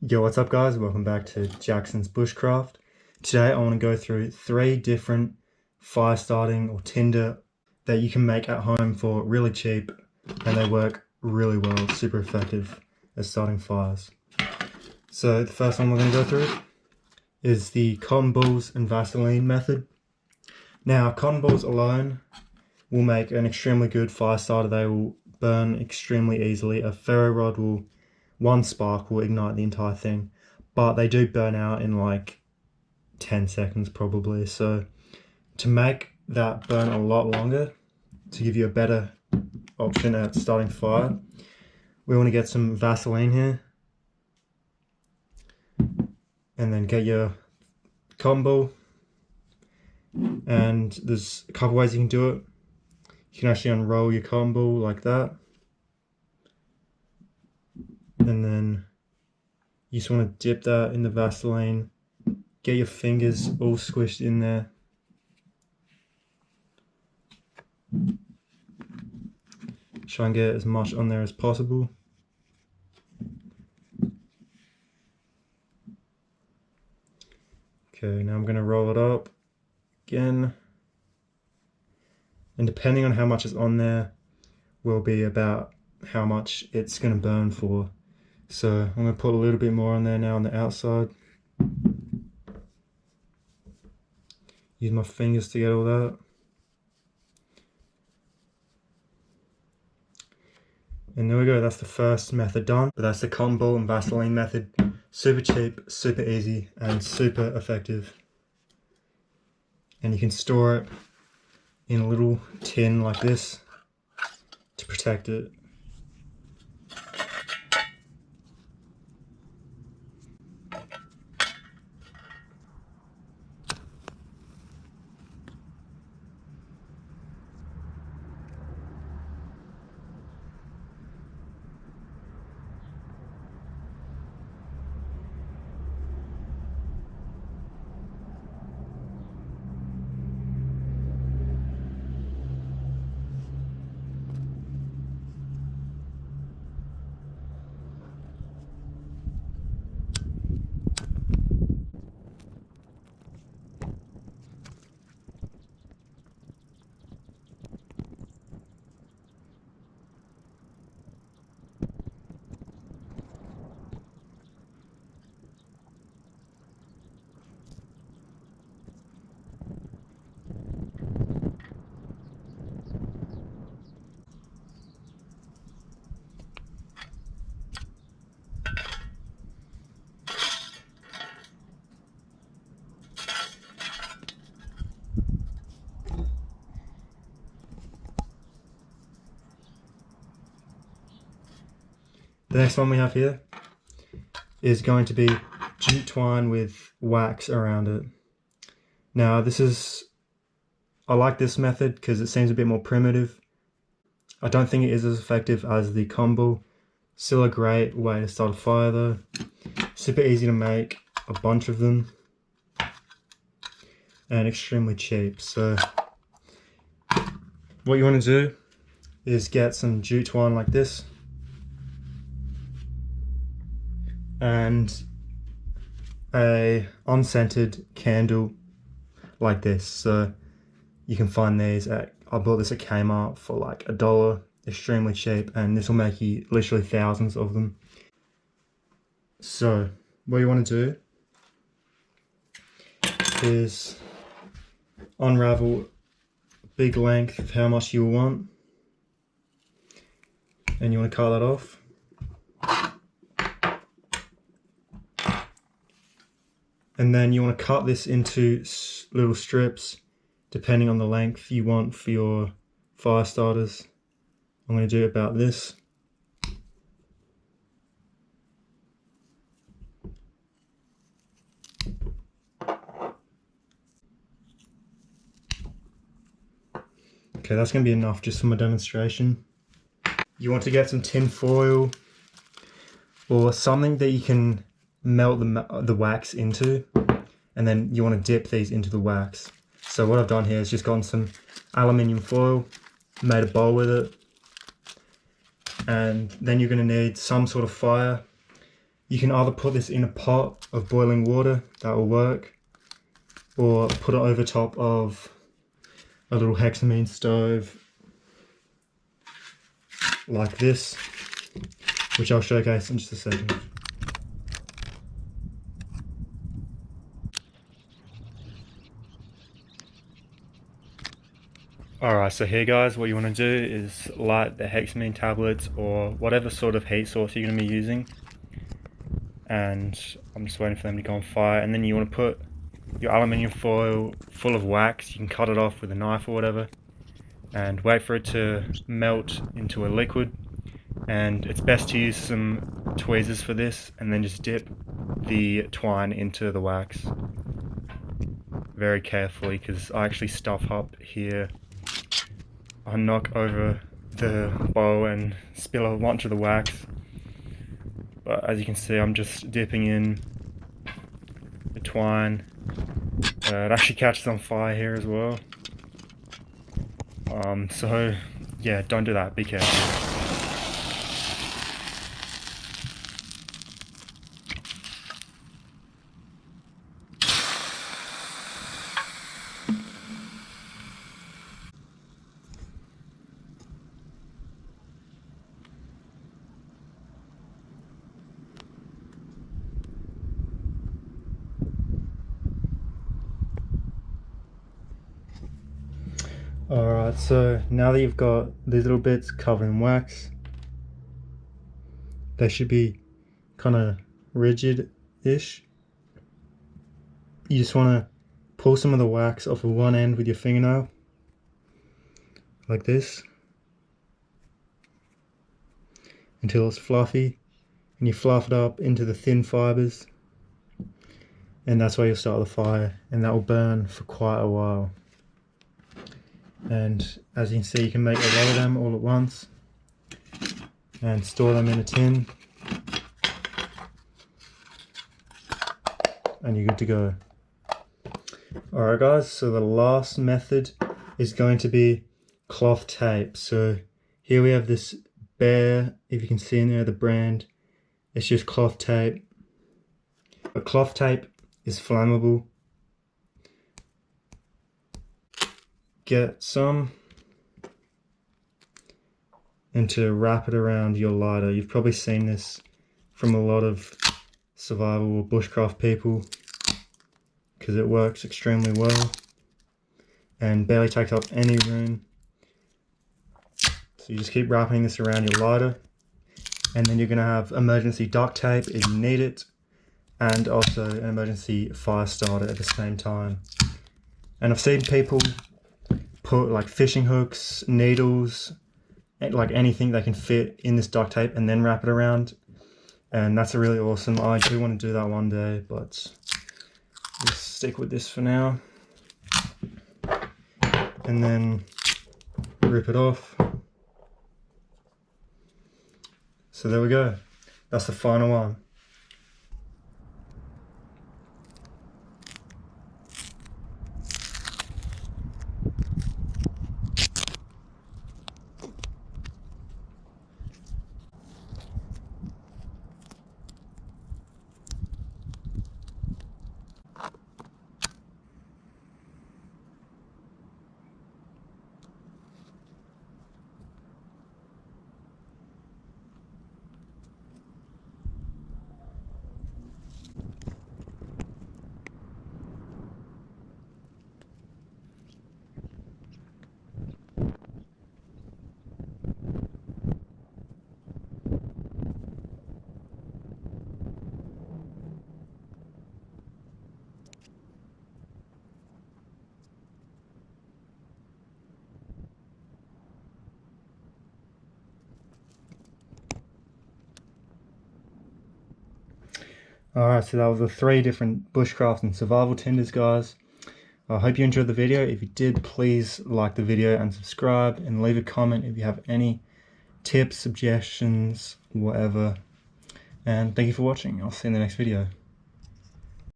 Yo, what's up guys? Welcome back to Jackson's Bushcraft. Today I want to go through 3 different fire starting or tinder that you can make at home for really cheap, and they work really well, super effective at starting fires. So the first one we're going to go through is the cotton balls and Vaseline method. Now cotton balls alone will make an extremely good fire starter. They will burn extremely easily. A ferro rod will, one spark will ignite the entire thing, but they do burn out in like 10 seconds probably. So to make that burn a lot longer, to give you a better option at starting fire, we want to get some Vaseline here, and then get your cotton ball, and there's a couple ways you can do it. You can actually unroll your cotton ball like that, and then you just want to dip that in the Vaseline, get your fingers all squished in there. Try and get as much on there as possible. Okay, now I'm going to roll it up again, and depending on how much is on there will be about how much it's going to burn for. So I'm going to put a little bit more on there now on the outside. Use my fingers to get all that. And there we go, that's the first method done. But that's the cotton ball and Vaseline method. Super cheap, super easy, and super effective. And you can store it in a little tin like this to protect it. The next one we have here is going to be jute twine with wax around it. Now I like this method because it seems a bit more primitive. I don't think it is as effective as the combo. Still a great way to start a fire though. Super easy to make, a bunch of them, and extremely cheap. So what you want to do is get some jute twine like this, and a unscented candle like this. So you can find these at, I bought this at Kmart for like $1, extremely cheap, and this will make you literally thousands of them. So what you want to do is unravel a big length of how much you want, and you want to cut that off. And then you want to cut this into little strips depending on the length you want for your fire starters. I'm going to do about this. Okay, that's going to be enough just for my demonstration. You want to get some tin foil or something that you can melt the wax into, and then you want to dip these into the wax. So what I've done here is just gotten some aluminium foil, made a bowl with it, and then you're going to need some sort of fire. You can either put this in a pot of boiling water, that will work, or put it over top of a little hexamine stove like this, which I'll showcase in just a second. Alright, so here guys, what you want to do is light the hexamine tablets or whatever sort of heat source you're going to be using, and I'm just waiting for them to go on fire. And then you want to put your aluminium foil full of wax. You can cut it off with a knife or whatever, and wait for it to melt into a liquid. And it's best to use some tweezers for this, and then just dip the twine into the wax very carefully, because I actually stuff up here. I knock over the bowl and spill a bunch of the wax, but as you can see, I'm just dipping in the twine. It actually catches on fire here as well. So yeah, don't do that, be careful. Alright, so now that you've got these little bits covered in wax, they should be kind of rigid-ish. You just want to pull some of the wax off of one end with your fingernail, like this, until it's fluffy, and you fluff it up into the thin fibers, and that's where you'll start the fire, and that will burn for quite a while. And as you can see, you can make a lot of them all at once and store them in a tin, and you're good to go. Alright guys, so the last method is going to be cloth tape. So here we have this Bear, if you can see in there the brand, it's just cloth tape. But cloth tape is flammable. Get some, and to wrap it around your lighter. You've probably seen this from a lot of survival or bushcraft people, because it works extremely well and barely takes up any room. So you just keep wrapping this around your lighter, and then you're going to have emergency duct tape if you need it, and also an emergency fire starter at the same time. And I've seen people put like fishing hooks, needles, like anything they can fit in this duct tape and then wrap it around, and that's a really awesome. I do want to do that one day, but we'll stick with this for now. And then rip it off. So there we go, that's the final one. Alright, so that was the 3 different bushcraft and survival tinders, guys. I hope you enjoyed the video. If you did, please like the video and subscribe, and leave a comment if you have any tips, suggestions, whatever. And thank you for watching. I'll see you in the next video.